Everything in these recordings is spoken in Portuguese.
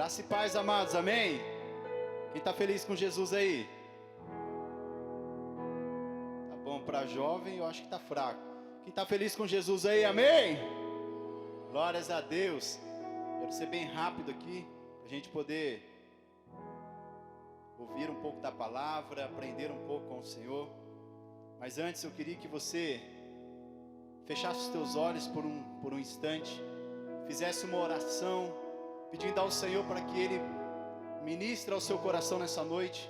Graça e paz, amados, amém? Quem está feliz com Jesus aí? Tá bom, para jovem eu acho que está fraco. Quem está feliz com Jesus aí, amém? Glórias a Deus. Quero ser bem rápido aqui, para a gente poder ouvir um pouco da palavra, aprender um pouco com o Senhor. Mas antes eu queria que você fechasse os teus olhos por um instante, fizesse uma oração, pedindo ao Senhor para que Ele ministre ao seu coração nessa noite.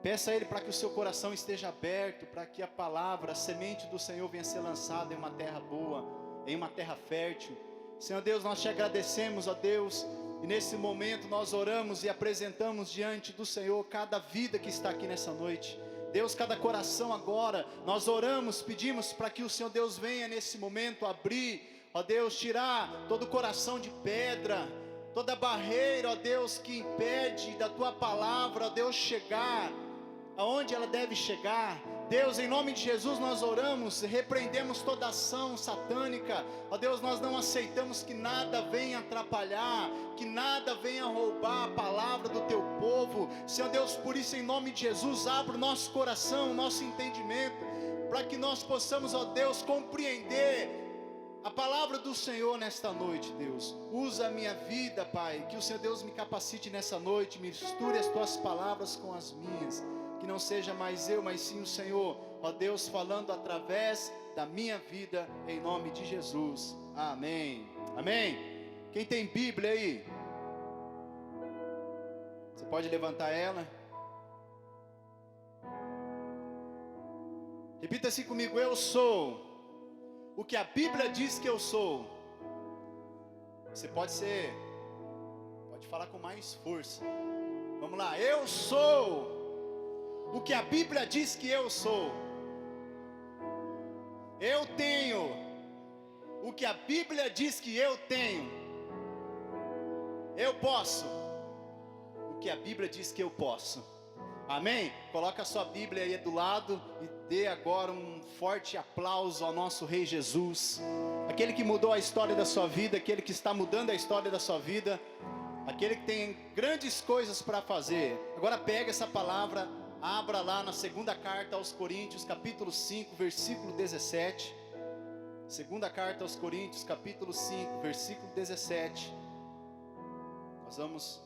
Peça a Ele para que o seu coração esteja aberto, para que a palavra, a semente do Senhor venha ser lançada em uma terra boa, em uma terra fértil. Senhor Deus, nós te agradecemos, ó Deus, e nesse momento nós oramos e apresentamos diante do Senhor cada vida que está aqui nessa noite. Deus, cada coração agora, nós oramos, pedimos para que o Senhor Deus venha nesse momento abrir, ó Deus, tirar todo o coração de pedra, toda barreira, ó Deus, que impede da tua palavra, ó Deus, chegar aonde ela deve chegar. Deus, em nome de Jesus nós oramos, repreendemos toda ação satânica, ó Deus, nós não aceitamos que nada venha atrapalhar, que nada venha roubar a palavra do teu povo. Senhor Deus, por isso em nome de Jesus, abra o nosso coração, o nosso entendimento, para que nós possamos, ó Deus, compreender a palavra do Senhor nesta noite. Deus, usa a minha vida, Pai, que o Senhor Deus me capacite nessa noite, misture as tuas palavras com as minhas, que não seja mais eu, mas sim o Senhor, ó Deus, falando através da minha vida, em nome de Jesus, amém, amém. Quem tem Bíblia aí? Você pode levantar ela. Repita assim comigo: eu sou o que a Bíblia diz que eu sou. Você pode falar com mais força. Vamos lá, eu sou o que a Bíblia diz que eu sou. Eu tenho o que a Bíblia diz que eu tenho. Eu posso o que a Bíblia diz que eu posso. Amém? Coloca a sua Bíblia aí do lado e dê agora um forte aplauso ao nosso Rei Jesus, aquele que mudou a história da sua vida, aquele que está mudando a história da sua vida, aquele que tem grandes coisas para fazer. Agora pega essa palavra, abra lá na segunda carta aos Coríntios, capítulo 5, versículo 17. Segunda carta aos Coríntios, capítulo 5, versículo 17. Nós vamos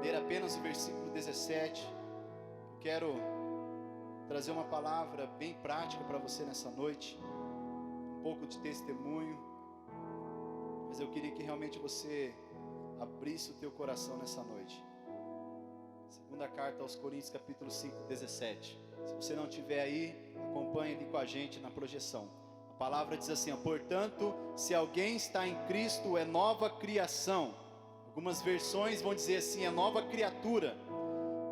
ler apenas o versículo 17. Quero trazer uma palavra bem prática para você nessa noite, um pouco de testemunho, mas eu queria que realmente você abrisse o teu coração nessa noite. Segunda carta aos Coríntios, capítulo 5, 17. Se você não tiver aí, acompanhe ali com a gente na projeção. A palavra diz assim, ó: portanto, se alguém está em Cristo, é nova criação. Algumas versões vão dizer assim, é nova criatura.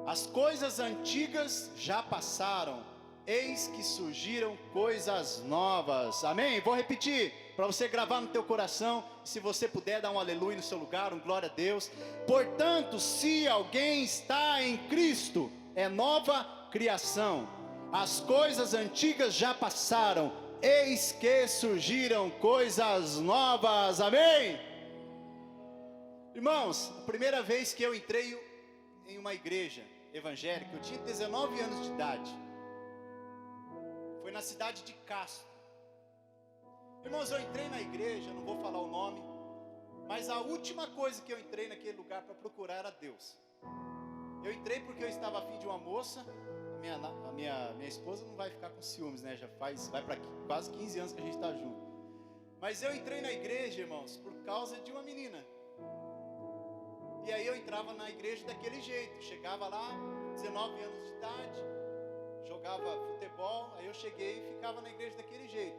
As coisas antigas já passaram, eis que surgiram coisas novas. Amém? Vou repetir, para você gravar no teu coração. Se você puder dar um aleluia no seu lugar, um glória a Deus. Portanto, se alguém está em Cristo, é nova criação. As coisas antigas já passaram, eis que surgiram coisas novas. Amém? Irmãos, a primeira vez que eu entrei em uma igreja evangélica, eu tinha 19 anos de idade. Foi na cidade de Castro. Irmãos, eu entrei na igreja, não vou falar o nome, mas a última coisa que eu entrei naquele lugar para procurar era Deus. Eu entrei porque eu estava afim de uma moça. A minha esposa não vai ficar com ciúmes, né? Vai para quase 15 anos que a gente está junto. Mas eu entrei na igreja, irmãos, por causa de uma menina. E aí eu entrava na igreja daquele jeito. Chegava lá, 19 anos de idade, jogava futebol. Aí eu cheguei e ficava na igreja daquele jeito.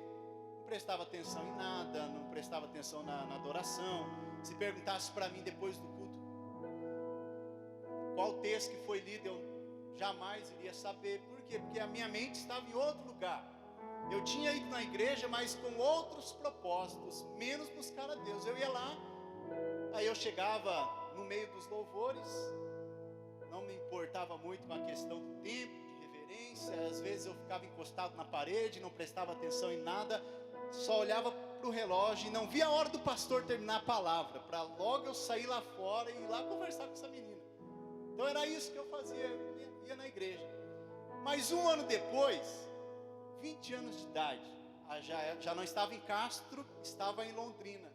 Não prestava atenção em nada, não prestava atenção na adoração. Se perguntasse para mim depois do culto qual texto que foi lido, eu jamais iria saber. Por quê? Porque a minha mente estava em outro lugar. Eu tinha ido na igreja, mas com outros propósitos, menos buscar a Deus. Eu ia lá, aí eu chegava no meio dos louvores, não me importava muito com a questão do tempo, de reverência. Às vezes eu ficava encostado na parede, não prestava atenção em nada, só olhava para do relógio e não vi a hora do pastor terminar a palavra, para logo eu sair lá fora e ir lá conversar com essa menina. Então era isso que eu fazia, eu ia na igreja. Mas um ano depois, 20 anos de idade, já não estava em Castro, estava em Londrina.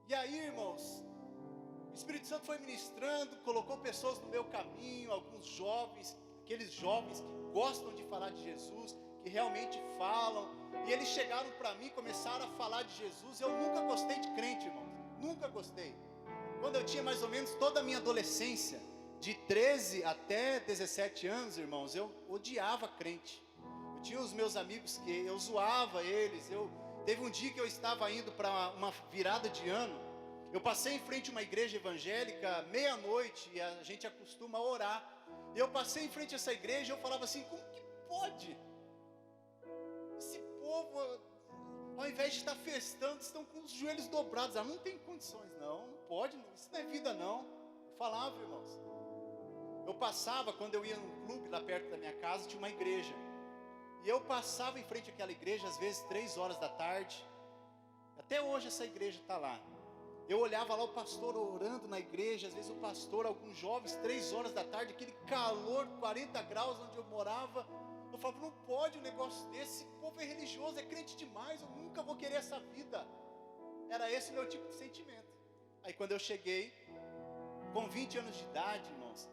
E aí, irmãos, o Espírito Santo foi ministrando, colocou pessoas no meu caminho, alguns jovens, aqueles jovens que gostam de falar de Jesus, que realmente falam, e eles chegaram para mim, começaram a falar de Jesus. Eu nunca gostei de crente, irmãos, nunca gostei. Quando eu tinha mais ou menos toda a minha adolescência, de 13 até 17 anos, irmãos, eu odiava crente. Eu tinha os meus amigos que eu zoava eles. Teve um dia que eu estava indo para uma virada de ano. Eu passei em frente a uma igreja evangélica, meia-noite, e a gente acostuma a orar. E eu passei em frente a essa igreja e eu falava assim: como que pode? Esse povo, ao invés de estar festando, estão com os joelhos dobrados. Não tem condições, não pode, isso não é vida não. Eu falava, irmãos. Eu passava, quando eu ia num clube lá perto da minha casa, tinha uma igreja. E eu passava em frente àquela igreja, às vezes 3 horas da tarde. Até hoje essa igreja está lá. Eu olhava lá o pastor orando na igreja, às vezes o pastor, alguns jovens, 3 horas da tarde, aquele calor, 40 graus onde eu morava. Eu falava: não pode um negócio desse, esse povo é religioso, é crente demais, eu nunca vou querer essa vida. Era esse o meu tipo de sentimento. Aí quando eu cheguei, com 20 anos de idade, irmãos,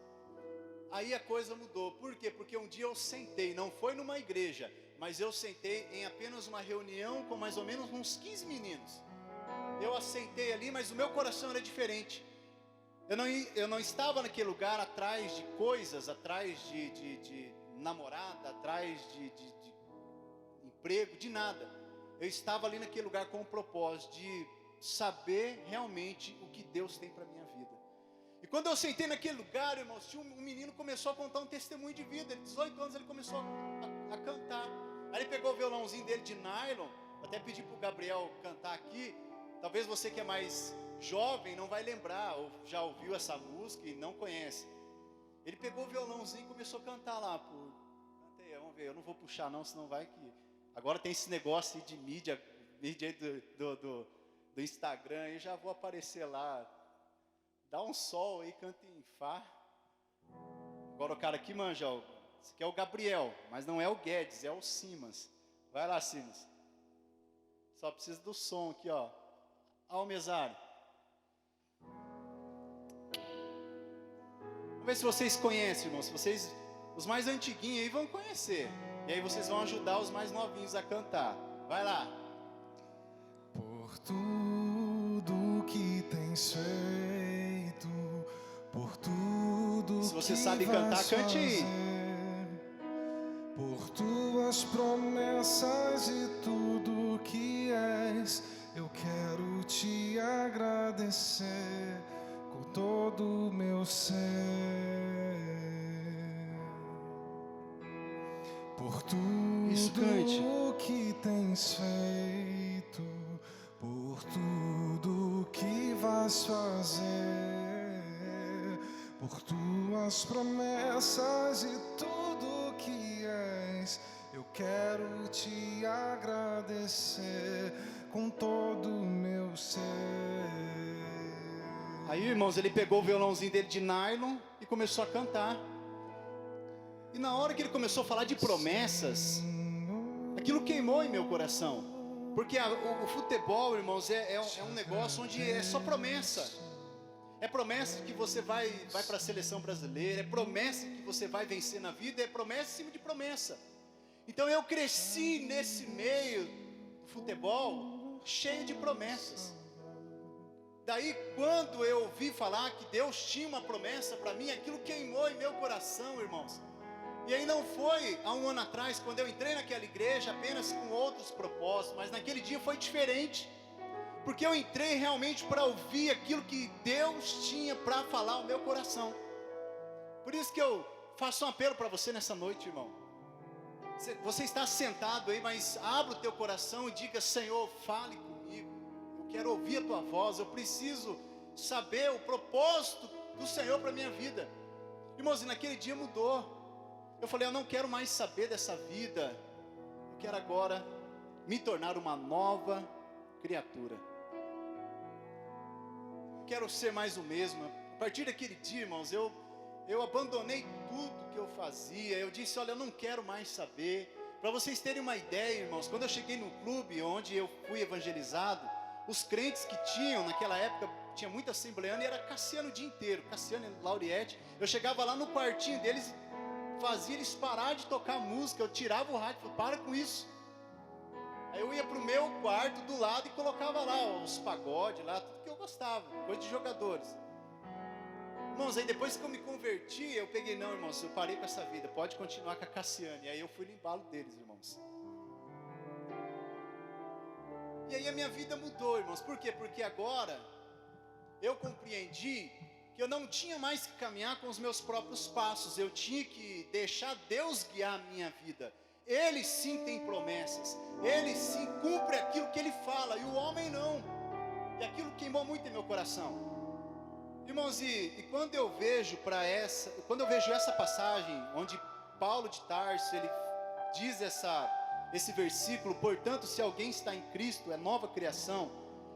aí a coisa mudou. Por quê? Porque um dia eu sentei, não foi numa igreja, mas eu sentei em apenas uma reunião com mais ou menos uns 15 meninos. Eu assentei ali, mas o meu coração era diferente. Eu não estava naquele lugar atrás de coisas, atrás de namorada, atrás de emprego, de nada. Eu estava ali naquele lugar com o propósito de saber realmente o que Deus tem para a minha vida. E quando eu sentei naquele lugar, irmãos, tinha um menino que começou a contar um testemunho de vida. Ele, 18 anos, ele começou a cantar. Aí ele pegou o violãozinho dele de nylon. Até pedi para o Gabriel cantar aqui. Talvez você que é mais jovem não vai lembrar, ou já ouviu essa música e não conhece. Ele pegou o violãozinho e começou a cantar lá. Canta aí, vamos ver, eu não vou puxar não, senão vai que... Agora tem esse negócio aí de mídia aí do Instagram, aí já vou aparecer lá. Dá um sol aí, canta em Fá. Agora o cara aqui manja, ó, esse aqui é o Gabriel, mas não é o Guedes, é o Simas. Vai lá, Simas. Só precisa do som aqui, ó. Ao mesário. Vamos ver se vocês conhecem, irmãos. Se vocês, os mais antiguinhos aí vão conhecer. E aí vocês vão ajudar os mais novinhos a cantar. Vai lá. Por tudo que tens feito, por tudo se você que sabe cantar, cante aí. Por tuas promessas e tudo que és, eu quero te agradecer com todo o meu ser. Por tudo que tens feito, por tudo que vais fazer, por tuas promessas e tudo que és, eu quero te agradecer com todo o meu ser. Aí, irmãos, ele pegou o violãozinho dele de nylon e começou a cantar. E na hora que ele começou a falar de promessas, aquilo queimou em meu coração. Porque o futebol, irmãos, é um negócio onde é só promessa. É promessa que você vai para a seleção brasileira, é promessa que você vai vencer na vida, é promessa em cima de promessa. Então eu cresci nesse meio do futebol cheio de promessas. Daí quando eu ouvi falar que Deus tinha uma promessa para mim, aquilo queimou em meu coração, irmãos. E aí não foi há um ano atrás, quando eu entrei naquela igreja apenas com outros propósitos, mas naquele dia foi diferente. Porque eu entrei realmente para ouvir aquilo que Deus tinha para falar ao meu coração. Por isso que eu faço um apelo para você nessa noite, irmão. Você está sentado aí, mas abra o teu coração e diga: Senhor, fale comigo. Eu quero ouvir a tua voz, eu preciso saber o propósito do Senhor para a minha vida. Irmãos, e naquele dia mudou. Eu falei: eu não quero mais saber dessa vida. Eu quero agora me tornar uma nova criatura. Quero ser mais o mesmo. A partir daquele dia, irmãos, eu abandonei tudo que eu fazia. Eu disse, olha, eu não quero mais saber. Para vocês terem uma ideia, irmãos, quando eu cheguei no clube onde eu fui evangelizado, os crentes que tinham naquela época, tinha muita assembleana e era Cassiano o dia inteiro, Cassiano e Lauriette. Eu chegava lá no quartinho deles, fazia eles parar de tocar música, eu tirava o rádio, falei, para com isso. Aí eu ia para o meu quarto do lado e colocava lá os pagodes, lá, tudo que eu gostava, coisa de jogadores. Irmãos, aí depois que eu me converti, eu peguei, não, irmãos, eu parei com essa vida, pode continuar com a Cassiane. Aí eu fui no embalo deles, irmãos. E aí a minha vida mudou, irmãos. Por quê? Porque agora eu compreendi que eu não tinha mais que caminhar com os meus próprios passos. Eu tinha que deixar Deus guiar a minha vida. Ele sim tem promessas. Ele sim cumpre aquilo que Ele fala. E o homem não. E aquilo queimou muito em meu coração. Irmãos, e quando eu vejo essa passagem, onde Paulo de Tarso, ele diz esse versículo, portanto, se alguém está em Cristo, é nova criação,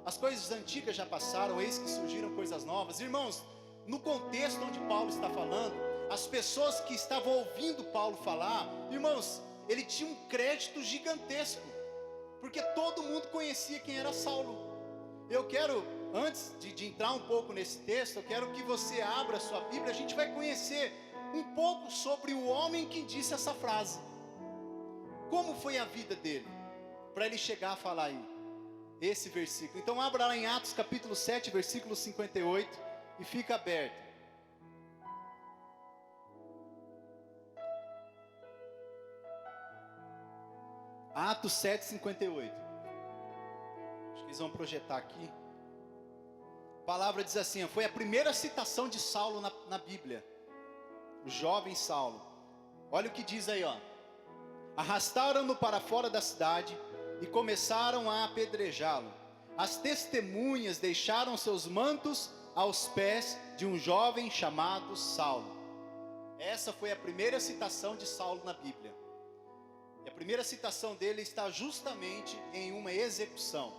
as coisas antigas já passaram, eis que surgiram coisas novas. Irmãos, no contexto onde Paulo está falando, as pessoas que estavam ouvindo Paulo falar, irmãos, ele tinha um crédito gigantesco, porque todo mundo conhecia quem era Saulo. Eu quero, antes de entrar um pouco nesse texto, eu quero que você abra a sua Bíblia, a gente vai conhecer um pouco sobre o homem que disse essa frase. Como foi a vida dele, para ele chegar a falar aí, esse versículo. Então abra lá em Atos capítulo 7, versículo 58, e fica aberto. Atos 7, 58. Acho que eles vão projetar aqui. A palavra diz assim, foi a primeira citação de Saulo na Bíblia. O jovem Saulo. Olha o que diz aí, ó. Arrastaram-no para fora da cidade e começaram a apedrejá-lo. As testemunhas deixaram seus mantos aos pés de um jovem chamado Saulo. Essa foi a primeira citação de Saulo na Bíblia. E a primeira citação dele está justamente em uma execução.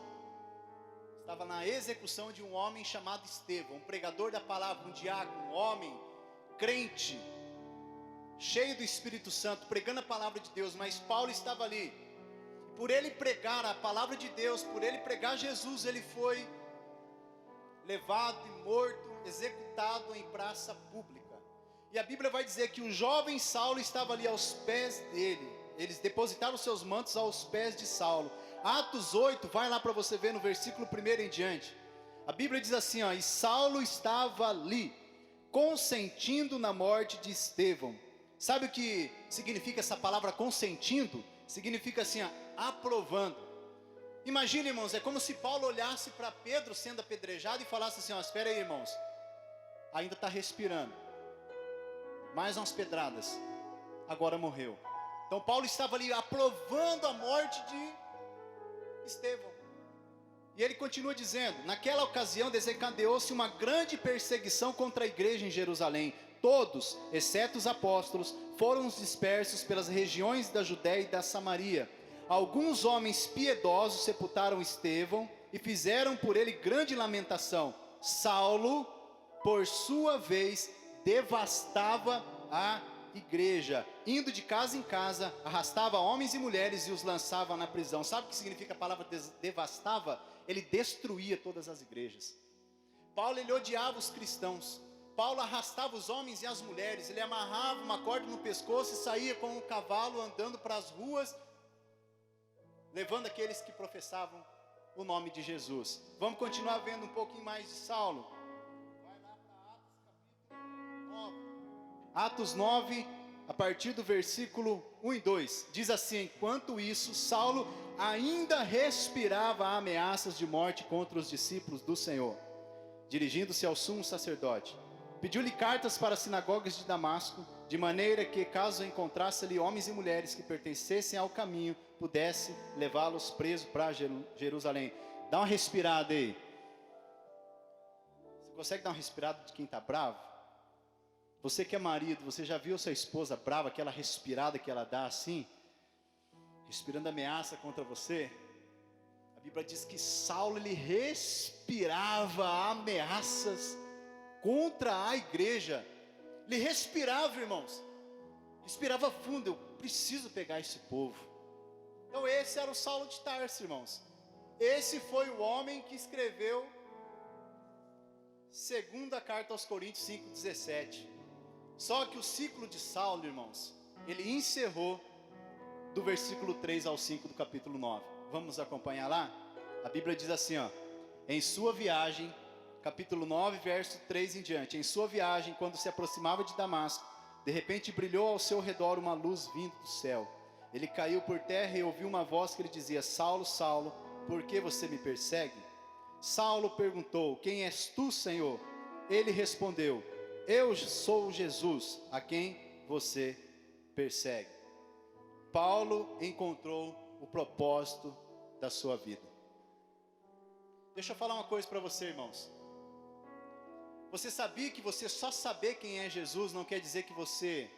Estava na execução de um homem chamado Estevão, um pregador da palavra, um diácono, um homem crente, cheio do Espírito Santo, pregando a palavra de Deus. Mas Paulo estava ali. Por ele pregar a palavra de Deus, por ele pregar Jesus, ele foi levado e morto, executado em praça pública. E a Bíblia vai dizer que o jovem Saulo estava ali aos pés dele. Eles depositaram seus mantos aos pés de Saulo. Atos 8, vai lá para você ver no versículo 1 em diante. A Bíblia diz assim, ó, e Saulo estava ali, consentindo na morte de Estevão. Sabe o que significa essa palavra consentindo? Significa assim, ó, aprovando. Imagina, irmãos, é como se Paulo olhasse para Pedro sendo apedrejado e falasse assim, ó, espera aí, irmãos, ainda está respirando, mais umas pedradas, agora morreu. Então Paulo estava ali aprovando a morte de Estevão. E ele continua dizendo, naquela ocasião desencadeou-se uma grande perseguição contra a igreja em Jerusalém. Todos, exceto os apóstolos, foram dispersos pelas regiões da Judéia e da Samaria. Alguns homens piedosos sepultaram Estevão e fizeram por ele grande lamentação. Saulo, por sua vez, devastava a igreja, indo de casa em casa, arrastava homens e mulheres e os lançava na prisão. Sabe o que significa a palavra devastava? Ele destruía todas as igrejas. Paulo, ele odiava os cristãos. Paulo arrastava os homens e as mulheres, ele amarrava uma corda no pescoço e saía com um cavalo andando para as ruas, levando aqueles que professavam o nome de Jesus. Vamos continuar vendo um pouquinho mais de Saulo. Vai lá para Atos 9, a partir do versículo 1 e 2. Diz assim, enquanto isso, Saulo ainda respirava ameaças de morte contra os discípulos do Senhor. Dirigindo-se ao sumo sacerdote, pediu-lhe cartas para as sinagogas de Damasco, de maneira que, caso encontrasse ali homens e mulheres que pertencessem ao caminho, pudesse levá-los presos para Jerusalém. Dá uma respirada aí. Você consegue dar uma respirada de quem está bravo? Você que é marido, você já viu sua esposa brava, aquela respirada que ela dá assim? respirando ameaça contra você. A Bíblia diz que Saulo, ele respirava ameaças contra a igreja. Ele respirava, irmãos, respirava fundo. Eu preciso pegar esse povo. Então esse era o Saulo de Tarso, irmãos. Esse foi o homem que escreveu segunda carta aos Coríntios 5:17. Só que o ciclo de Saulo, irmãos, ele encerrou do versículo 3 ao 5 do capítulo 9. Vamos acompanhar lá? A Bíblia diz assim, ó: em sua viagem, capítulo 9, verso 3 em diante. Em sua viagem, quando se aproximava de Damasco, de repente brilhou ao seu redor uma luz vindo do céu. Ele caiu por terra e ouviu uma voz que lhe dizia: Saulo, Saulo, por que você me persegue? Saulo perguntou: quem és tu, Senhor? Ele respondeu: eu sou Jesus, a quem você persegue. Paulo encontrou o propósito da sua vida. Deixa eu falar uma coisa para você, irmãos. Você sabia que você só saber quem é Jesus não quer dizer que você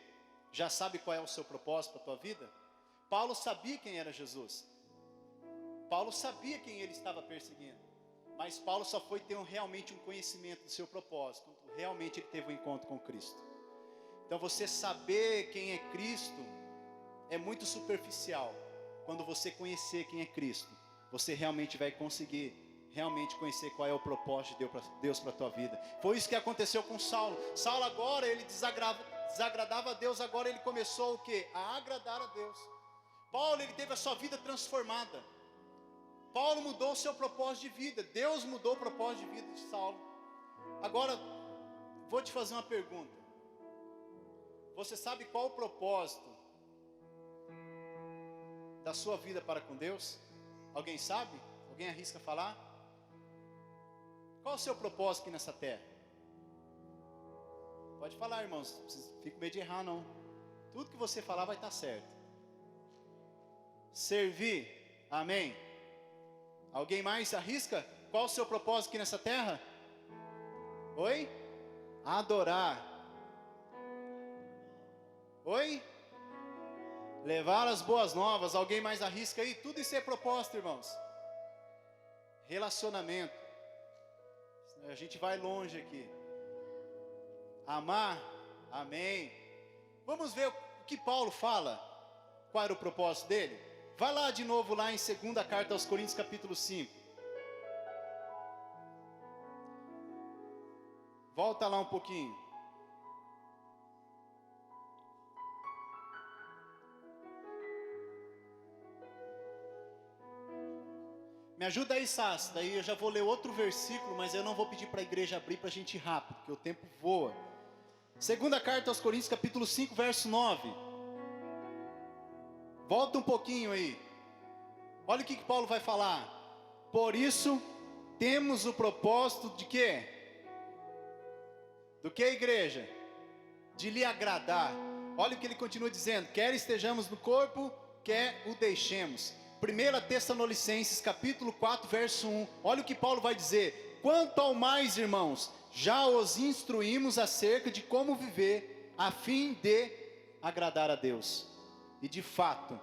já sabe qual é o seu propósito para a tua vida? Paulo sabia quem era Jesus. Paulo sabia quem ele estava perseguindo. Mas Paulo só foi ter realmente um conhecimento do seu propósito. Realmente ele teve um encontro com Cristo. Então você saber quem é Cristo é muito superficial. Quando você conhecer quem é Cristo, você realmente vai conseguir realmente conhecer qual é o propósito de Deus para a tua vida. Foi isso que aconteceu com Saulo. Saulo agora, ele desagradava a Deus, agora ele começou o quê? A agradar a Deus. Paulo, ele teve a sua vida transformada. Paulo mudou o seu propósito de vida. Deus mudou o propósito de vida de Saulo. Agora, vou te fazer uma pergunta. Você sabe qual o propósito da sua vida para com Deus? Alguém sabe? Alguém arrisca falar? Qual o seu propósito aqui nessa terra? Pode falar, irmãos. Não fica com medo de errar, não. Tudo que você falar vai estar certo. Servir. Amém. Alguém mais arrisca? Qual o seu propósito aqui nessa terra? Oi? Adorar. Oi? Levar as boas novas. Alguém mais arrisca aí? Tudo isso é propósito, irmãos. Relacionamento. A gente vai longe aqui. Amar. Amém. Vamos ver o que Paulo fala. Qual era o propósito dele? Vai lá de novo lá em segunda carta aos Coríntios capítulo 5. Volta lá um pouquinho. Me ajuda aí, Sassi. Daí eu já vou ler outro versículo, mas eu não vou pedir para a igreja abrir para a gente ir rápido, porque o tempo voa. Segunda carta aos Coríntios capítulo 5, verso 9. Volta um pouquinho aí. Olha o que Paulo vai falar. Por isso, temos o propósito de quê? Do que, igreja? De lhe agradar. Olha o que ele continua dizendo. Quer estejamos no corpo, quer o deixemos. 1 Tessalonicenses capítulo 4, verso 1. Olha o que Paulo vai dizer. Quanto ao mais, irmãos, já os instruímos acerca de como viver, a fim de agradar a Deus. E de fato,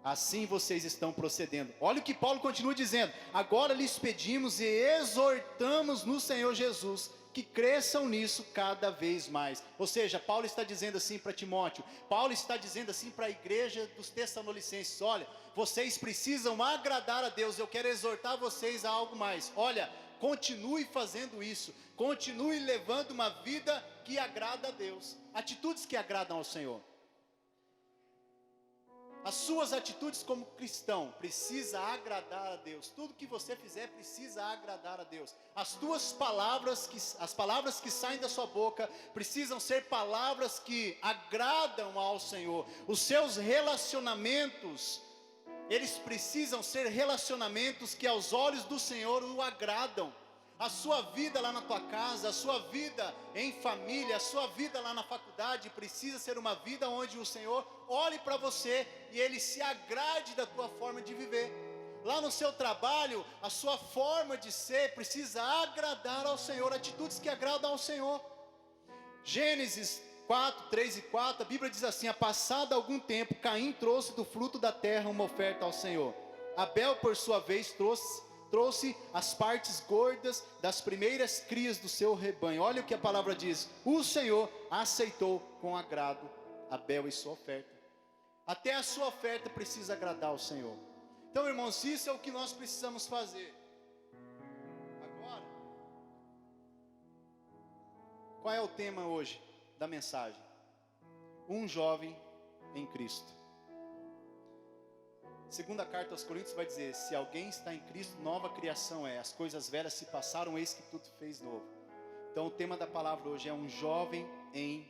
assim vocês estão procedendo. Olha o que Paulo continua dizendo. Agora lhes pedimos e exortamos no Senhor Jesus que cresçam nisso cada vez mais. Ou seja, Paulo está dizendo assim para Timóteo. Paulo está dizendo assim para a igreja dos Tessalonicenses. Olha, vocês precisam agradar a Deus. Eu quero exortar vocês a algo mais. Olha, continue fazendo isso. Continue levando uma vida que agrada a Deus. Atitudes que agradam ao Senhor. As suas atitudes como cristão precisa agradar a Deus. Tudo que você fizer precisa agradar a Deus. As palavras que saem da sua boca precisam ser palavras que agradam ao Senhor. Os seus relacionamentos, eles precisam ser relacionamentos que aos olhos do Senhor o agradam. A sua vida lá na tua casa, a sua vida em família, a sua vida lá na faculdade precisa ser uma vida onde o Senhor olhe para você e Ele se agrade da tua forma de viver. Lá no seu trabalho, a sua forma de ser precisa agradar ao Senhor, atitudes que agradam ao Senhor. Gênesis 4, 3 e 4, a Bíblia diz assim: passado algum tempo, Caim trouxe do fruto da terra uma oferta ao Senhor. Abel, por sua vez, trouxe as partes gordas das primeiras crias do seu rebanho. Olha o que a palavra diz: o Senhor aceitou com agrado Abel e sua oferta. Até a sua oferta precisa agradar ao Senhor. Então, irmãos, isso é o que nós precisamos fazer. Agora, qual é o tema hoje da mensagem? Um jovem em Cristo. Segunda carta aos Coríntios vai dizer: se alguém está em Cristo, nova criação é. As coisas velhas se passaram, eis que tudo fez novo. Então o tema da palavra hoje é um jovem em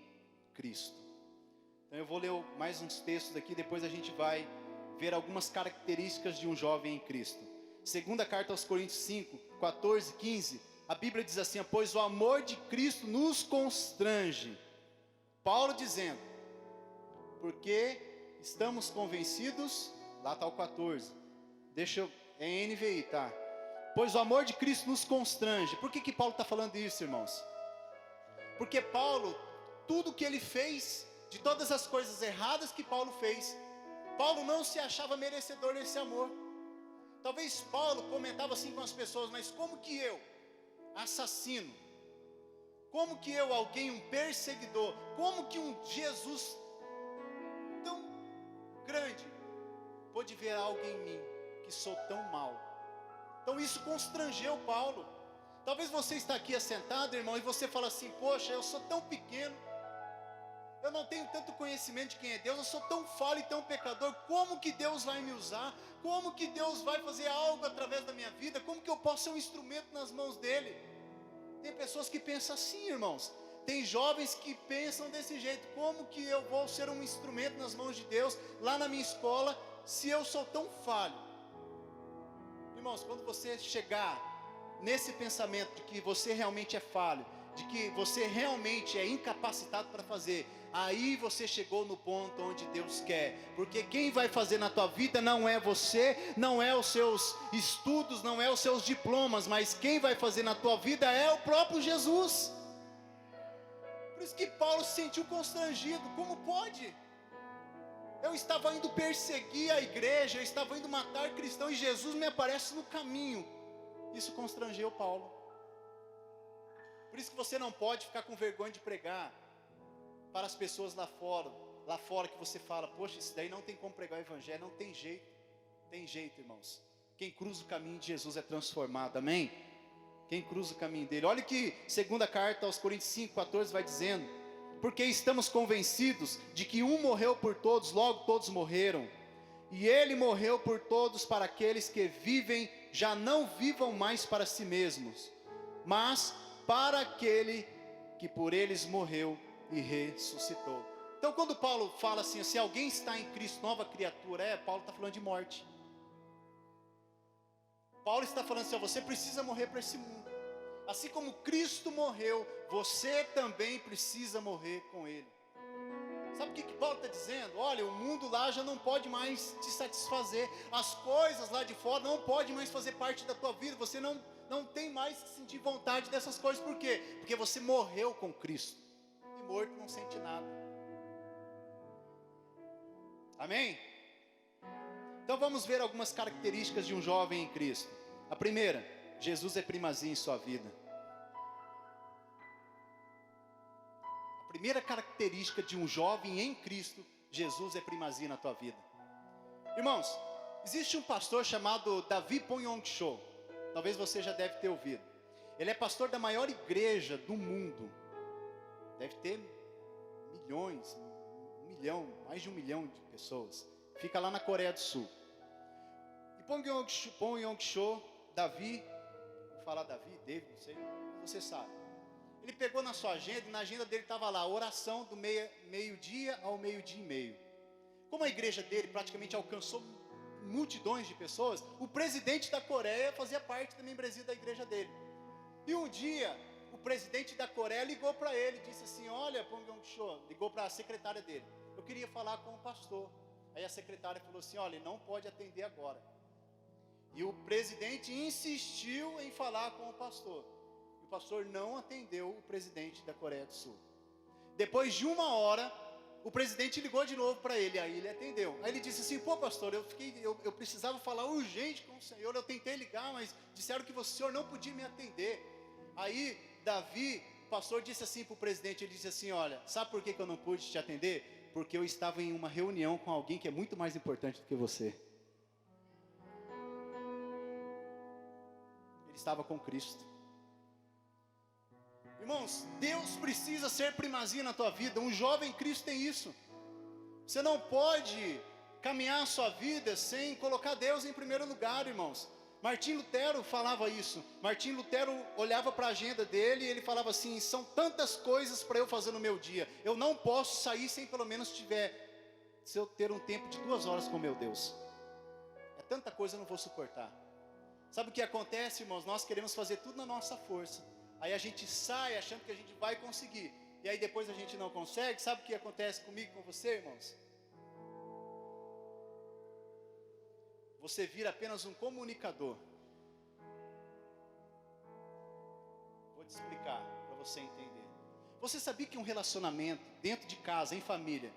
Cristo. Então eu vou ler mais uns textos aqui, depois a gente vai ver algumas características de um jovem em Cristo. Segunda carta aos Coríntios 5, 14, 15, a Bíblia diz assim: pois o amor de Cristo nos constrange. Paulo dizendo: porque estamos convencidos. Lá está o 14. É NVI, tá? Pois o amor de Cristo nos constrange. Por que Paulo está falando isso, irmãos? Porque Paulo, tudo que ele fez, de todas as coisas erradas que Paulo fez, Paulo não se achava merecedor desse amor. Talvez Paulo comentava assim com as pessoas: mas como que eu, assassino, como que eu, alguém, um perseguidor, como que um Jesus tão grande pôde ver algo em mim, que sou tão mau? Então isso constrangeu Paulo. Talvez você está aqui assentado, irmão, e você fala assim: poxa, eu sou tão pequeno, eu não tenho tanto conhecimento de quem é Deus, eu sou tão falho e tão pecador, como que Deus vai me usar? Como que Deus vai fazer algo através da minha vida? Como que eu posso ser um instrumento nas mãos dele? Tem pessoas que pensam assim, irmãos. Tem jovens que pensam desse jeito: como que eu vou ser um instrumento nas mãos de Deus, lá na minha escola, se eu sou tão falho? Irmãos, quando você chegar nesse pensamento de que você realmente é falho, de que você realmente é incapacitado para fazer, aí você chegou no ponto onde Deus quer. Porque quem vai fazer na tua vida não é você, não é os seus estudos, não é os seus diplomas, mas quem vai fazer na tua vida é o próprio Jesus. Por isso que Paulo se sentiu constrangido: como pode? Eu estava indo perseguir a igreja, eu estava indo matar cristãos, e Jesus me aparece no caminho. Isso constrangeu Paulo. Por isso que você não pode ficar com vergonha de pregar para as pessoas lá fora que você fala: poxa, isso daí não tem como pregar o evangelho. Não tem jeito. Tem jeito, irmãos. Quem cruza o caminho de Jesus é transformado, amém? Quem cruza o caminho dele. Olha o que segunda carta aos Coríntios 5, 14 vai dizendo: porque estamos convencidos de que um morreu por todos, logo todos morreram. E ele morreu por todos, para aqueles que vivem, já não vivam mais para si mesmos, mas para aquele que por eles morreu e ressuscitou. Então quando Paulo fala assim: se alguém está em Cristo, nova criatura, Paulo está falando de morte. Paulo está falando assim: você precisa morrer para esse mundo. Assim como Cristo morreu, você também precisa morrer com Ele. Sabe o que Paulo está dizendo? Olha, o mundo lá já não pode mais te satisfazer. As coisas lá de fora não podem mais fazer parte da tua vida. Você não tem mais que sentir vontade dessas coisas. Por quê? Porque você morreu com Cristo. E morto não sente nada. Amém? Então vamos ver algumas características de um jovem em Cristo. A primeira: Jesus é primazia em sua vida. A primeira característica de um jovem em Cristo: Jesus é primazia na tua vida. Irmãos, existe um pastor chamado Davi Pong Cho. Talvez você já deve ter ouvido. Ele é pastor da maior igreja do mundo. Deve ter milhões, 1 milhão, mais de 1 milhão de pessoas. Fica lá na Coreia do Sul. E Pong Cho, Davi, vou falar David, não sei, você sabe. Ele pegou na sua agenda, e na agenda dele estava lá: oração do meio-dia ao meio-dia e meio. Como a igreja dele praticamente alcançou multidões de pessoas, o presidente da Coreia fazia parte da membresia da igreja dele. E um dia, o presidente da Coreia ligou para ele e disse assim: olha, Pong Cho, ligou para a secretária dele: eu queria falar com o pastor. Aí a secretária falou assim: olha, ele não pode atender agora. E o presidente insistiu em falar com o pastor. O pastor não atendeu o presidente da Coreia do Sul. Depois de 1 hora, o presidente ligou de novo para ele, aí ele atendeu. Aí ele disse assim: pô, pastor, eu precisava falar urgente com o senhor, eu tentei ligar, mas disseram que o senhor não podia me atender. Aí Davi, o pastor, disse assim para o presidente, ele disse assim: olha, sabe por que eu não pude te atender? Porque eu estava em uma reunião com alguém que é muito mais importante do que você. Ele estava com Cristo. Irmãos, Deus precisa ser primazia na tua vida. Um jovem Cristo tem isso. Você não pode caminhar a sua vida sem colocar Deus em primeiro lugar, irmãos. Martim Lutero falava isso. Martim Lutero olhava para a agenda dele e ele falava assim: são tantas coisas para eu fazer no meu dia, eu não posso sair sem pelo menos se eu ter um tempo de 2 horas com meu Deus. É tanta coisa, eu não vou suportar. Sabe o que acontece, irmãos? Nós queremos fazer tudo na nossa força. Aí a gente sai achando que a gente vai conseguir, e aí depois a gente não consegue. Sabe o que acontece comigo e com você, irmãos? Você vira apenas um comunicador. Vou te explicar para você entender. Você sabia que um relacionamento dentro de casa, em família,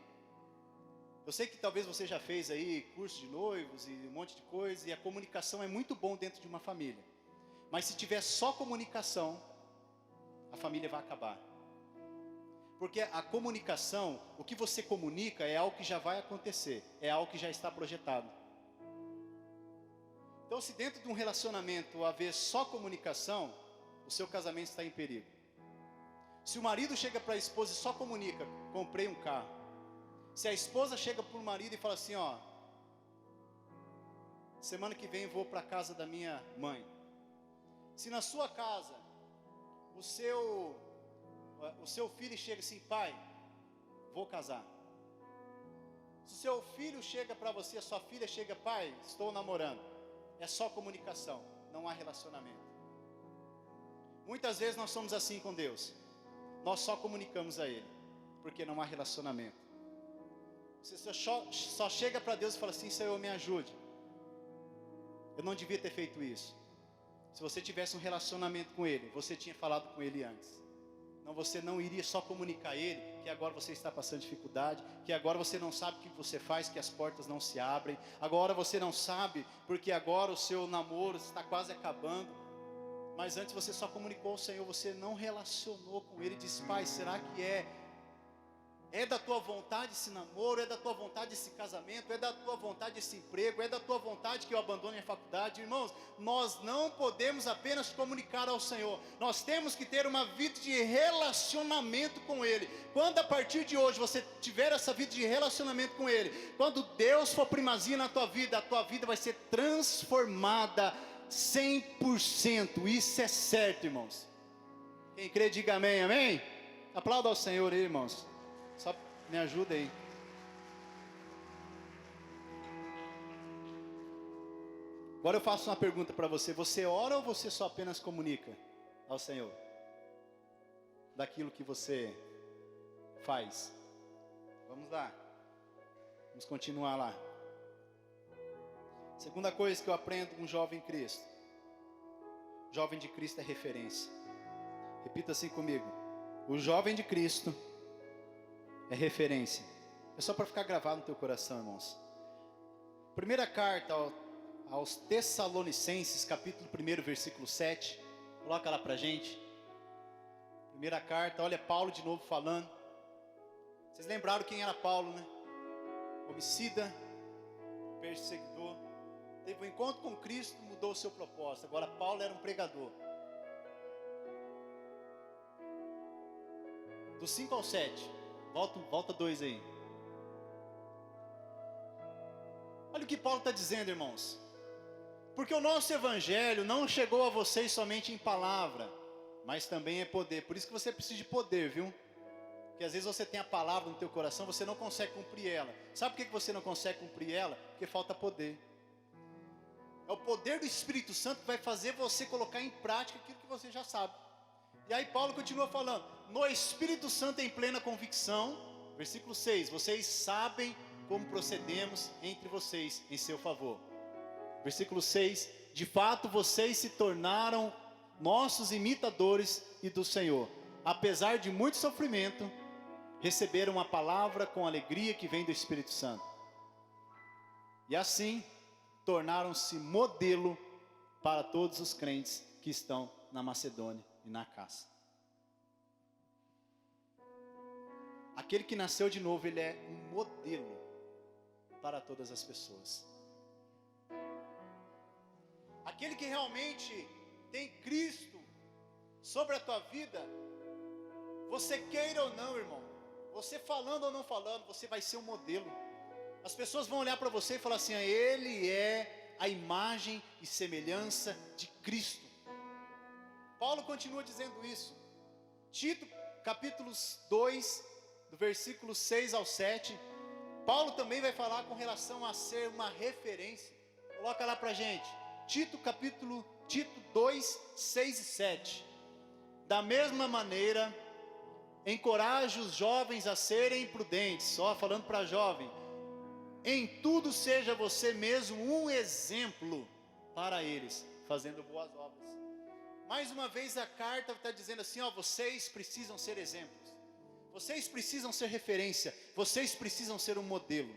eu sei que talvez você já fez aí curso de noivos e um monte de coisa, e a comunicação é muito bom dentro de uma família. Mas se tiver só comunicação, a família vai acabar. Porque a comunicação, o que você comunica é algo que já vai acontecer, é algo que já está projetado. Então, se dentro de um relacionamento haver só comunicação, o seu casamento está em perigo. Se o marido chega para a esposa e só comunica: comprei um carro. Se a esposa chega para o marido e fala assim: ó, semana que vem vou para a casa da minha mãe. Se na sua casa o seu filho chega assim: pai, vou casar. Se o seu filho chega para você, a sua filha chega: pai, estou namorando. É só comunicação, não há relacionamento. Muitas vezes nós somos assim com Deus. Nós só comunicamos a Ele, porque não há relacionamento. Você só chega para Deus e fala assim: Senhor, me ajude. Eu não devia ter feito isso. Se você tivesse um relacionamento com Ele, você tinha falado com Ele antes. Não, você não iria só comunicar a Ele que agora você está passando dificuldade, que agora você não sabe o que você faz, que as portas não se abrem, agora você não sabe porque agora o seu namoro está quase acabando. Mas antes você só comunicou ao Senhor, você não relacionou com Ele. Disse: pai, será que é da tua vontade esse namoro, é da tua vontade esse casamento, é da tua vontade esse emprego, é da tua vontade que eu abandone a faculdade? Irmãos, nós não podemos apenas comunicar ao Senhor, nós temos que ter uma vida de relacionamento com Ele. Quando a partir de hoje você tiver essa vida de relacionamento com Ele, quando Deus for primazia na tua vida, a tua vida vai ser transformada 100%, isso é certo, irmãos. Quem crê, diga amém, amém? Aplauda ao Senhor aí, irmãos. Só me ajuda aí. Agora eu faço uma pergunta para você: você ora ou você só apenas comunica ao Senhor daquilo que você faz? Vamos lá, vamos continuar lá. Segunda coisa que eu aprendo com um jovem Cristo: jovem de Cristo é referência. Repita assim comigo: o jovem de Cristo é referência. É só para ficar gravado no teu coração, irmãos. Primeira carta aos Tessalonicenses, capítulo 1, versículo 7. Coloca lá pra gente. Primeira carta, olha Paulo de novo falando. Vocês lembraram quem era Paulo, né? Homicida, perseguidor. Teve um encontro com Cristo, mudou o seu propósito. Agora Paulo era um pregador. Do 5 ao 7. Volta 2 aí. Olha o que Paulo está dizendo, irmãos. Porque o nosso evangelho não chegou a vocês somente em palavra, mas também é poder. Por isso que você precisa de poder, viu? Porque às vezes você tem a palavra no teu coração, você não consegue cumprir ela. Sabe por que você não consegue cumprir ela? Porque falta poder. É o poder do Espírito Santo que vai fazer você colocar em prática aquilo que você já sabe. E aí Paulo continua falando: no Espírito Santo em plena convicção, versículo 6, vocês sabem como procedemos entre vocês em seu favor. Versículo 6, de fato vocês se tornaram nossos imitadores e do Senhor, apesar de muito sofrimento, receberam a palavra com alegria que vem do Espírito Santo. E assim, tornaram-se modelo para todos os crentes que estão na Macedônia e na Acácia. Aquele que nasceu de novo, ele é um modelo para todas as pessoas. Aquele que realmente tem Cristo sobre a tua vida, você queira ou não, irmão, você falando ou não falando, você vai ser um modelo. As pessoas vão olhar para você e falar assim: ele é a imagem e semelhança de Cristo. Paulo continua dizendo isso. Tito, capítulos 2, do versículo 6 ao 7. Paulo também vai falar com relação a ser uma referência. Coloca lá para gente. Tito 2, 6 e 7. Da mesma maneira, encoraje os jovens a serem prudentes. Só falando para jovem. Em tudo seja você mesmo um exemplo para eles, fazendo boas obras. Mais uma vez a carta está dizendo assim: vocês precisam ser exemplos. Vocês precisam ser referência. Vocês precisam ser um modelo.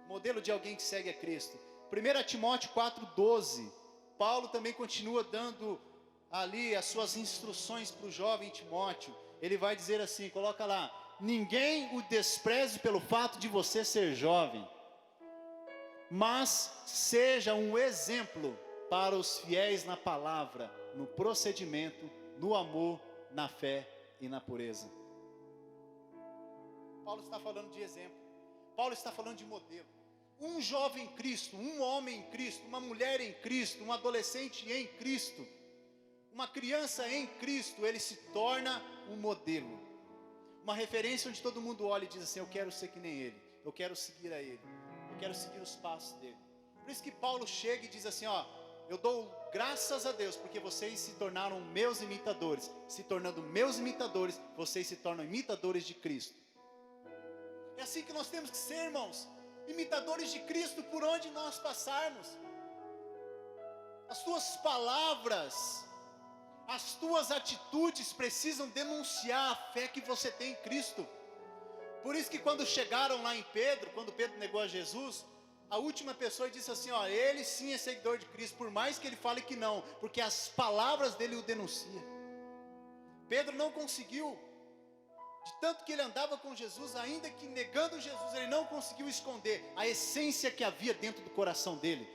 Modelo de alguém que segue a Cristo. 1 Timóteo 4,12. Paulo também continua dando ali as suas instruções para o jovem Timóteo. Ele vai dizer assim, coloca lá: ninguém o despreze pelo fato de você ser jovem, mas seja um exemplo para os fiéis na palavra, no procedimento, no amor, na fé e na pureza. Paulo está falando de exemplo. Paulo está falando de modelo. Um jovem em Cristo, um homem em Cristo, uma mulher em Cristo, um adolescente em Cristo, uma criança em Cristo, ele se torna um modelo. Uma referência onde todo mundo olha e diz assim: eu quero ser que nem ele, eu quero seguir a ele, eu quero seguir os passos dele. Por isso que Paulo chega e diz assim: eu dou graças a Deus, porque vocês se tornaram meus imitadores. Se tornando meus imitadores, vocês se tornam imitadores de Cristo. É assim que nós temos que ser, irmãos, imitadores de Cristo por onde nós passarmos. As tuas palavras, as tuas atitudes precisam denunciar a fé que você tem em Cristo. Por isso que quando chegaram lá em Pedro, quando Pedro negou a Jesus, a última pessoa disse assim: ele sim é seguidor de Cristo, por mais que ele fale que não, porque as palavras dele o denunciam. Pedro não conseguiu, de tanto que ele andava com Jesus, ainda que negando Jesus, ele não conseguiu esconder a essência que havia dentro do coração dele.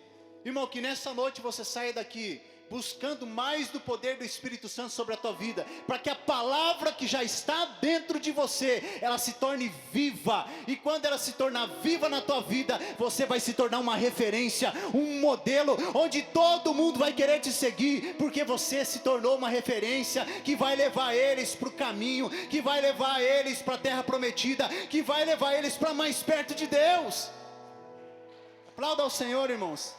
Irmão, que nessa noite você saia daqui buscando mais do poder do Espírito Santo sobre a tua vida, para que a palavra que já está dentro de você, ela se torne viva, e quando ela se tornar viva na tua vida, você vai se tornar uma referência, um modelo, onde todo mundo vai querer te seguir, porque você se tornou uma referência, que vai levar eles para o caminho, que vai levar eles para a terra prometida, que vai levar eles para mais perto de Deus. Aplauda ao Senhor, irmãos.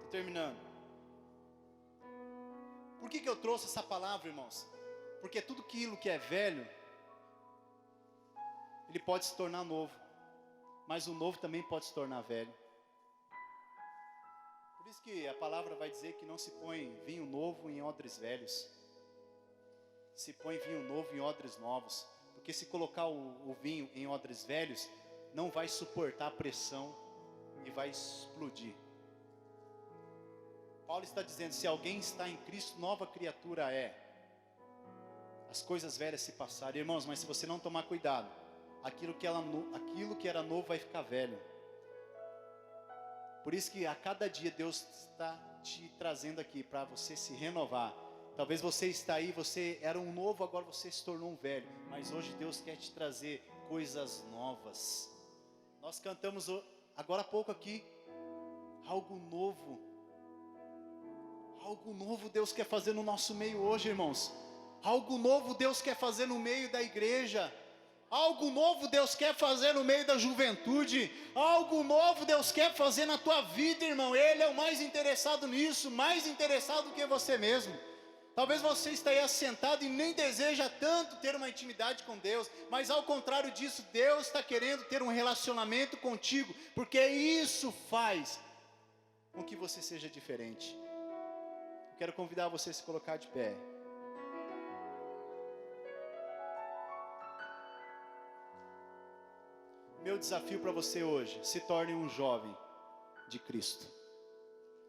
Terminando. Por que eu trouxe essa palavra, irmãos? Porque tudo aquilo que é velho, ele pode se tornar novo, mas o novo também pode se tornar velho. Por isso que a palavra vai dizer que não se põe vinho novo em odres velhos, se põe vinho novo em odres novos, porque se colocar o vinho em odres velhos, não vai suportar a pressão e vai explodir. Paulo está dizendo: se alguém está em Cristo, nova criatura é. As coisas velhas se passaram. Irmãos, mas se você não tomar cuidado, aquilo que era novo vai ficar velho. Por isso que a cada dia Deus está te trazendo aqui para você se renovar. Talvez você está aí, você era um novo, agora você se tornou um velho. Mas hoje Deus quer te trazer coisas novas. Nós cantamos agora há pouco aqui, algo novo. Algo novo Deus quer fazer no nosso meio hoje, irmãos. Algo novo Deus quer fazer no meio da igreja. Algo novo Deus quer fazer no meio da juventude. Algo novo Deus quer fazer na tua vida, irmão. Ele é o mais interessado nisso, mais interessado do que você mesmo. Talvez você esteja assentado e nem deseja tanto ter uma intimidade com Deus, mas ao contrário disso, Deus está querendo ter um relacionamento contigo, porque isso faz com que você seja diferente. Quero convidar você a se colocar de pé. Meu desafio para você hoje: se torne um jovem de Cristo.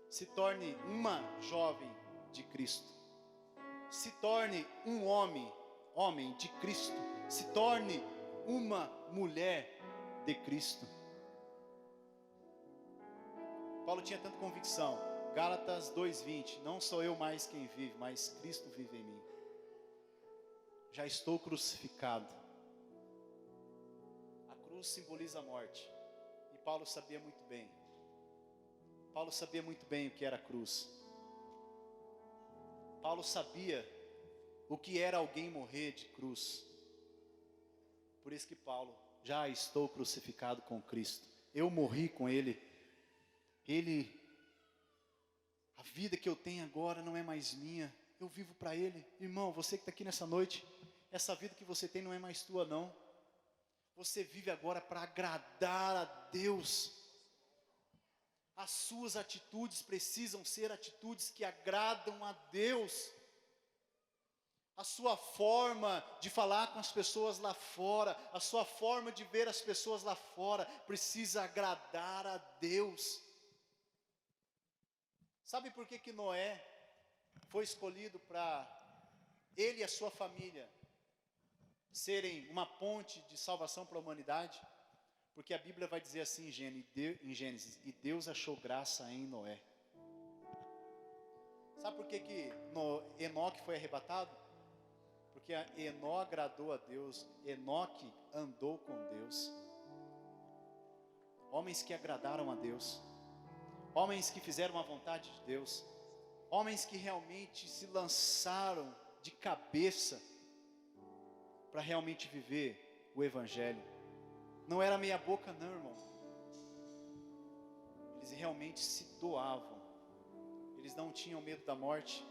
Se torne uma jovem de Cristo. Se torne um homem de Cristo. Se torne uma mulher de Cristo. Paulo tinha tanta convicção. Gálatas 2:20, não sou eu mais quem vive, mas Cristo vive em mim. Já estou crucificado. A cruz simboliza a morte. E Paulo sabia muito bem. Paulo sabia muito bem o que era a cruz. Paulo sabia o que era alguém morrer de cruz. Por isso que Paulo, já estou crucificado com Cristo. Eu morri com Ele. A vida que eu tenho agora não é mais minha. Eu vivo para Ele. Irmão, você que está aqui nessa noite, essa vida que você tem não é mais tua não. Você vive agora para agradar a Deus. As suas atitudes precisam ser atitudes que agradam a Deus. A sua forma de falar com as pessoas lá fora, a sua forma de ver as pessoas lá fora, precisa agradar a Deus. Sabe por que Noé foi escolhido para ele e a sua família serem uma ponte de salvação para a humanidade? Porque a Bíblia vai dizer assim em Gênesis, e Deus achou graça em Noé. Sabe por que Enoque foi arrebatado? Porque Enó agradou a Deus, Enoque andou com Deus. Homens que agradaram a Deus, homens que fizeram a vontade de Deus, homens que realmente se lançaram de cabeça para realmente viver o Evangelho. Não era meia boca não, irmão. Eles realmente se doavam. Eles não tinham medo da morte.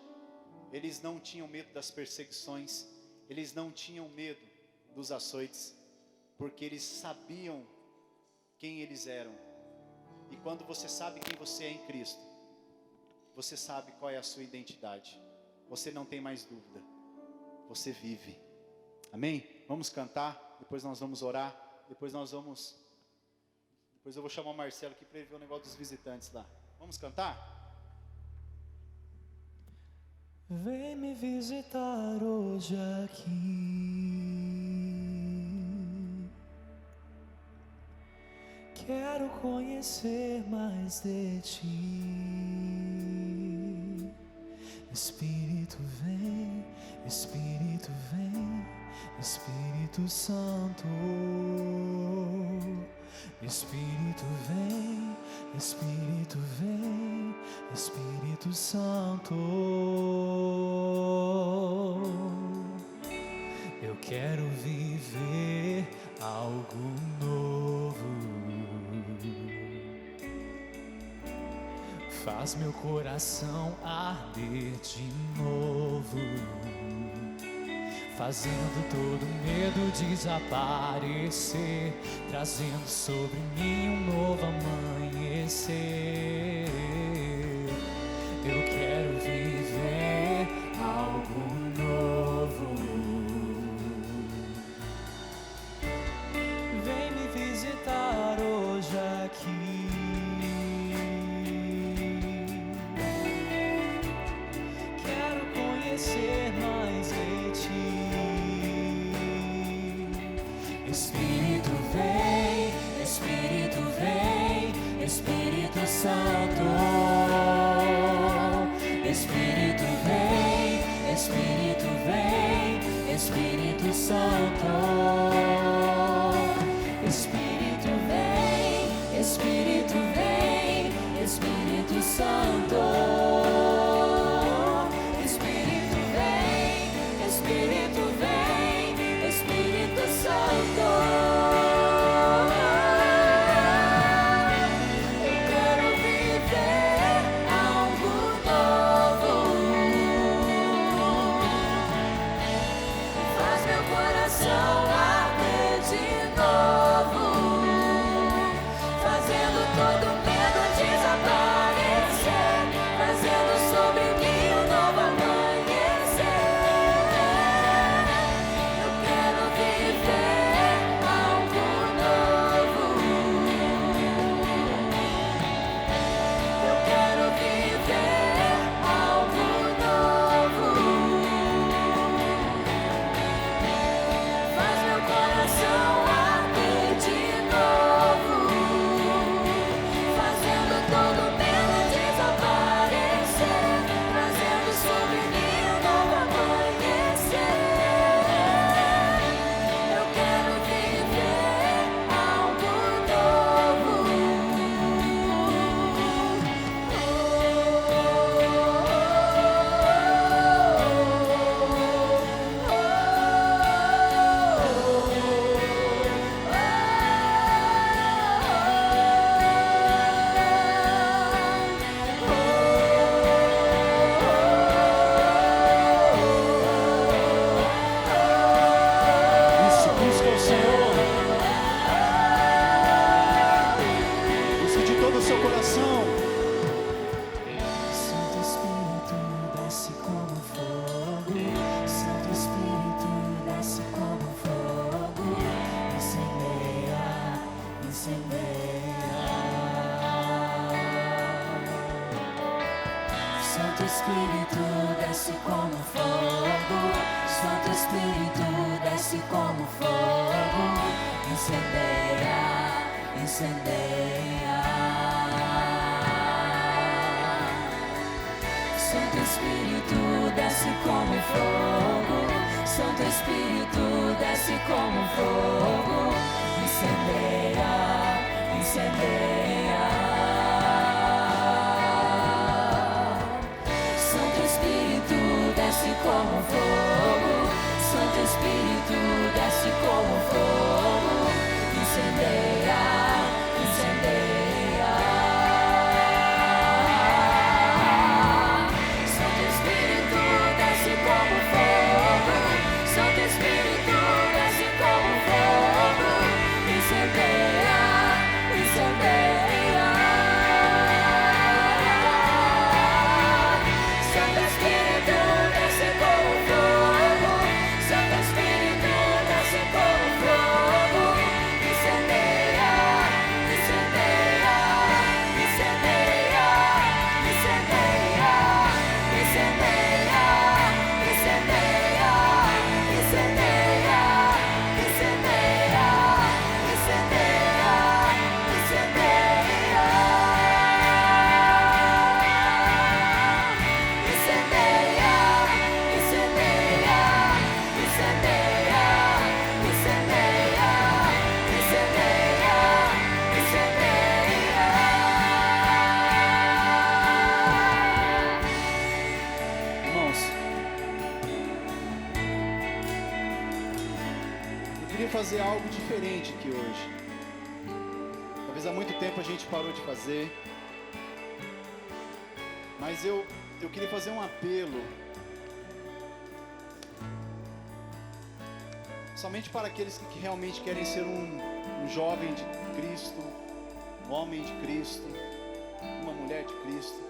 Eles não tinham medo das perseguições. Eles não tinham medo dos açoites. Porque eles sabiam quem eles eram. E quando você sabe quem você é em Cristo, você sabe qual é a sua identidade. Você não tem mais dúvida. Você vive. Amém? Vamos cantar, depois nós vamos orar. Depois eu vou chamar o Marcelo aqui para ele ver o negócio dos visitantes lá. Vamos cantar? Vem me visitar hoje aqui. Quero conhecer mais de ti. Espírito vem, Espírito vem. Espírito Santo, Espírito vem, Espírito vem, Espírito Santo. Eu quero viver algo novo. Faz meu coração arder de novo. Fazendo todo medo desaparecer, trazendo sobre mim um novo amanhecer. Eu quero viver algo novo. Vem me visitar hoje aqui. Quero conhecer mais de ti. Espírito vem, Espírito vem, Espírito Santo. Espírito vem, Espírito vem, Espírito Santo. Espírito vem, Espírito vem, Espírito Santo. Espírito vem, Espírito vem, Espírito Santo. Eu quero viver algo novo. Faz meu coração arder de novo, fazendo todo medo desaparecer. Santo Espírito desce como fogo, Santo Espírito desce como fogo, incendeia, incendeia. Santo Espírito desce como fogo, Santo Espírito desce como fogo, incendeia, incendeia. Santo Espírito desce como fogo, Santo Espírito desce como fogo, incendeia, incendeia. Santo Espírito desce como fogo, Santo Espírito desce como fogo, incendeia, incendeia. Santo Espírito desce como fogo, Santo Espírito desce como fogo, incendeia, incendeia, incendeia, incendeia, incendeia, incendeia, incendeia, incendeia, Irmãos, eu queria fazer algo diferente aqui hoje. Talvez há muito tempo a gente parou de fazer, mas eu queria fazer um apelo somente para aqueles que realmente querem ser um jovem de Cristo, um homem de Cristo, uma mulher de Cristo.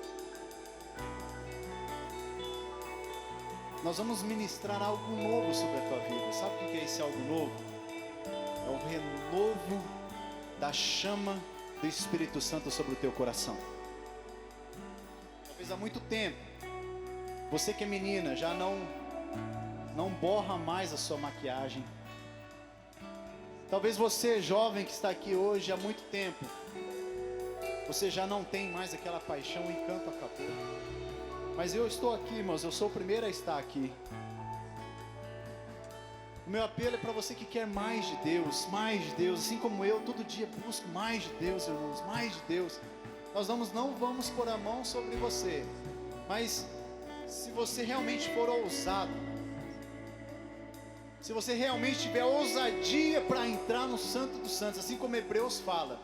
Nós vamos ministrar algo novo sobre a tua vida. Sabe o que é esse algo novo? É o renovo da chama do Espírito Santo sobre o teu coração. Talvez há muito tempo, você que é menina, já não borra mais a sua maquiagem. Talvez você, jovem que está aqui hoje há muito tempo, você já não tem mais aquela paixão, o encanto acabou. Mas eu estou aqui, irmãos, eu sou o primeiro a estar aqui. O meu apelo é para você que quer mais de Deus, assim como eu, todo dia busco mais de Deus, irmãos, mais de Deus. Nós não vamos pôr a mão sobre você, mas se você realmente for ousado, se você realmente tiver ousadia para entrar no Santo dos Santos, assim como Hebreus fala,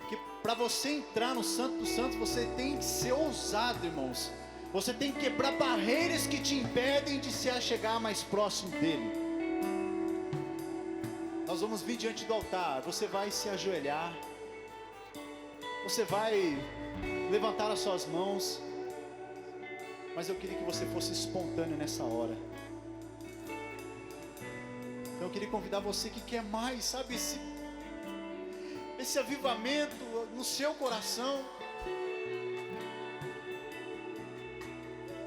que para você entrar no Santo dos Santos, você tem que ser ousado, irmãos. Você tem que quebrar barreiras que te impedem de se achegar mais próximo dele. Nós vamos vir diante do altar, você vai se ajoelhar, você vai levantar as suas mãos, mas eu queria que você fosse espontâneo nessa hora. Então eu queria convidar você que quer mais, sabe, esse avivamento no seu coração.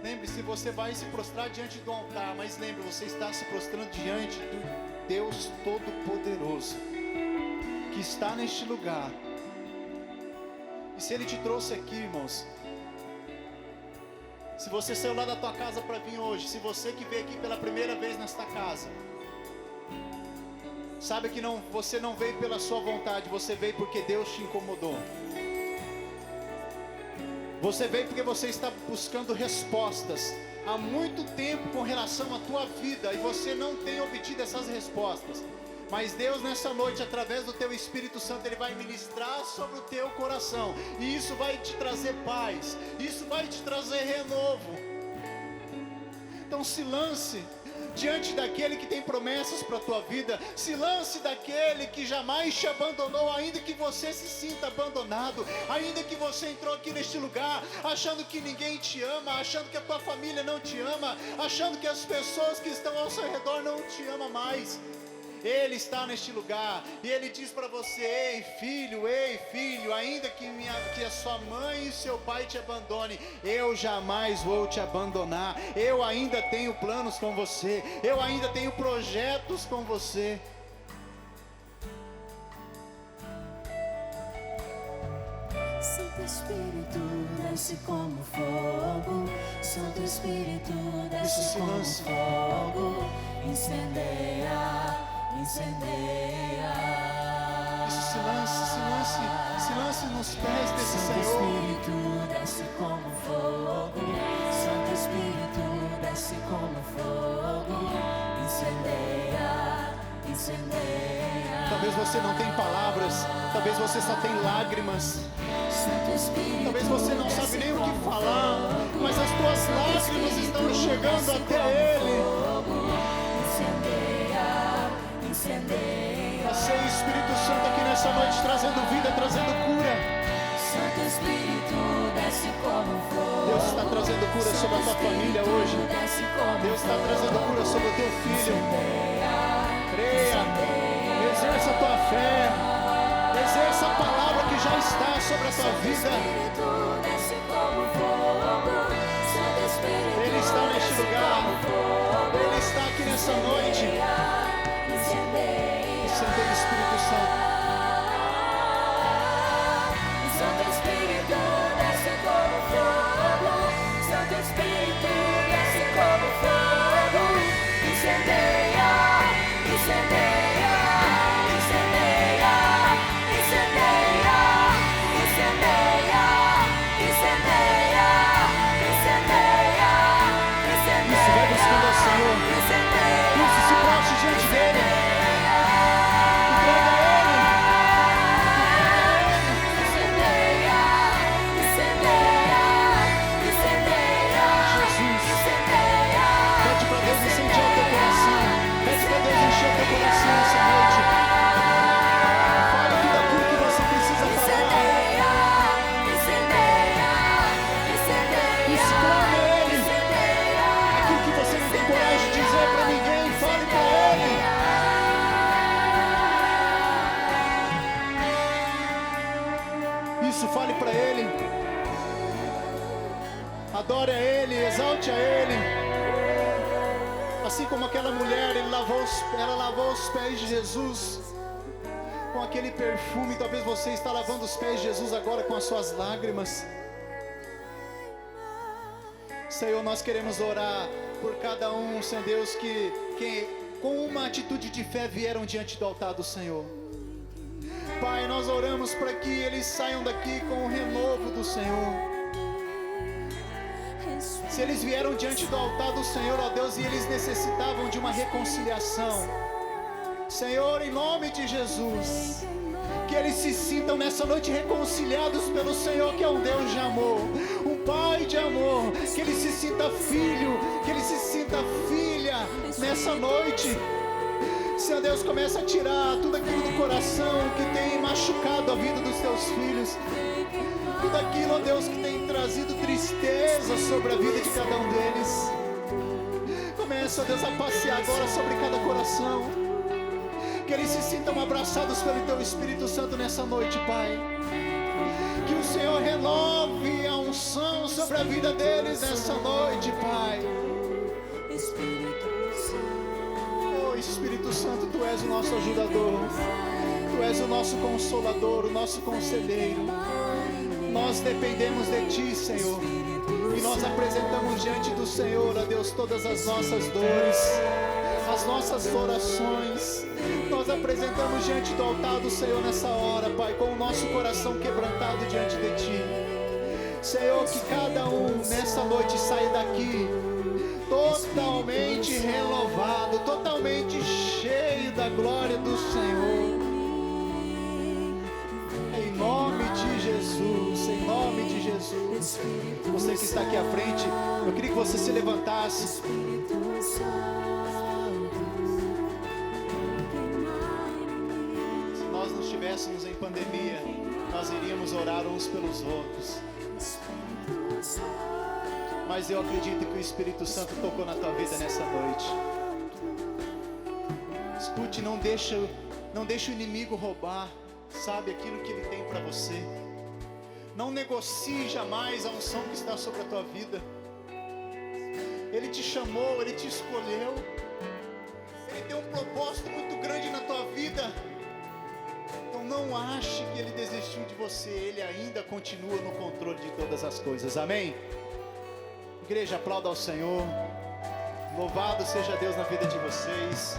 Lembre-se, você vai se prostrar diante do altar, mas lembre, você está se prostrando diante do Deus Todo-Poderoso, que está neste lugar. E se Ele te trouxe aqui, irmãos, se você saiu lá da tua casa para vir hoje, se você que veio aqui pela primeira vez nesta casa, sabe que você não veio pela sua vontade, você veio porque Deus te incomodou. Você veio porque você está buscando respostas há muito tempo com relação à tua vida, e você não tem obtido essas respostas. Mas Deus nessa noite, através do teu Espírito Santo, Ele vai ministrar sobre o teu coração, e isso vai te trazer paz, isso vai te trazer renovo. Então se lance diante daquele que tem promessas para a tua vida. Se lance daquele que jamais te abandonou, ainda que você se sinta abandonado, ainda que você entrou aqui neste lugar achando que ninguém te ama, achando que a tua família não te ama, achando que as pessoas que estão ao seu redor não te amam mais. Ele está neste lugar. E Ele diz para você: ei filho, ainda que a sua mãe e seu pai te abandone, eu jamais vou te abandonar. Eu ainda tenho planos com você. Eu ainda tenho projetos com você. Santo Espírito desce como fogo, Santo Espírito desce como fogo, incendeia, incendeia. Isso, se lance nos pés desse Santo Senhor. Espírito desce como fogo, Santo Espírito desce como fogo, incendeia, incendeia. Talvez você não tenha palavras, talvez você só tenha lágrimas. Talvez você não sabe nem o que falar, mas as tuas lágrimas estão chegando até Ele. Você, Espírito Santo, aqui nessa noite, trazendo vida, trazendo cura. Santo Espírito desce como fogo. Deus está trazendo cura sobre a tua família hoje. Deus está trazendo cura sobre o teu filho. Creia, exerça a tua fé, exerça a palavra que já está sobre a tua vida. Ele está neste lugar. Ele está aqui nessa noite. Incendeia, Espírito Santo. Santo Espírito desce como fogo. Santo Espírito desce como fogo. Incendeia, incendeia, incendeia, incendeia, incendeia, incendeia, incendeia, incendeia. Isso, vai buscando ao Senhor. Isso, se prostre diante dele. Entrega a Ele. Incendeia, incendeia, incendeia, Jesus. incendeia. Pede para Deus incendiar o teu coração. Pede para Deus encher o teu coração essa noite. Fale tudo aquilo que você precisa falar. Isso, clame a Ele. Aquilo que você não tem coragem de dizer para ninguém, fale para Ele. Isso, fale para Ele. Adore a Ele, exalte a Ele. Assim como aquela mulher, ela lavou os pés de Jesus com aquele perfume. Talvez você está lavando os pés de Jesus agora com as suas lágrimas. Senhor, nós queremos orar por cada um, Senhor Deus, que com uma atitude de fé vieram diante do altar do Senhor. Pai, nós oramos para que eles saiam daqui com o renovo do Senhor. Se eles vieram diante do altar do Senhor, ó Deus, e eles necessitavam de uma reconciliação, Senhor, em nome de Jesus, que eles se sintam nessa noite reconciliados pelo Senhor, que é um Deus de amor, um Pai de amor, que ele se sinta filho, que ele se sinta filha nessa noite. Senhor Deus, começa a tirar tudo aquilo do coração que tem machucado a vida dos teus filhos, tudo aquilo, ó Deus, que tem trazido tristeza sobre a vida de cada um deles. Começa, ó Deus, a passear agora sobre cada coração, que eles se sintam abraçados pelo Teu Espírito Santo nessa noite, Pai. Que o Senhor renove a unção sobre a vida deles nessa noite, Pai. Oh, Espírito Santo, Tu és o nosso ajudador, Tu és o nosso consolador, o nosso conselheiro. Nós dependemos de Ti, Senhor, e nós apresentamos diante do Senhor, ó Deus, todas as nossas dores, as nossas orações. Nós apresentamos diante do altar do Senhor nessa hora, Pai, com o nosso coração quebrantado diante de Ti. Senhor, que cada um nessa noite saia daqui totalmente renovado, totalmente cheio da glória do Senhor. Em nome de Jesus, em nome de Jesus. Você que está aqui à frente, eu queria que você se levantasse. Se nós não estivéssemos em pandemia, nós iríamos orar uns pelos outros. Mas eu acredito que o Espírito Santo tocou na tua vida nessa noite. Escute Escute, não deixa o inimigo roubar, sabe, aquilo que ele tem para você. Não negocie jamais a unção que está sobre a tua vida. Ele te chamou, Ele te escolheu. Ele tem um propósito muito grande na tua vida. Então não ache que Ele desistiu de você. Ele ainda continua no controle de todas as coisas. Amém? Igreja, aplauda ao Senhor. Louvado seja Deus na vida de vocês.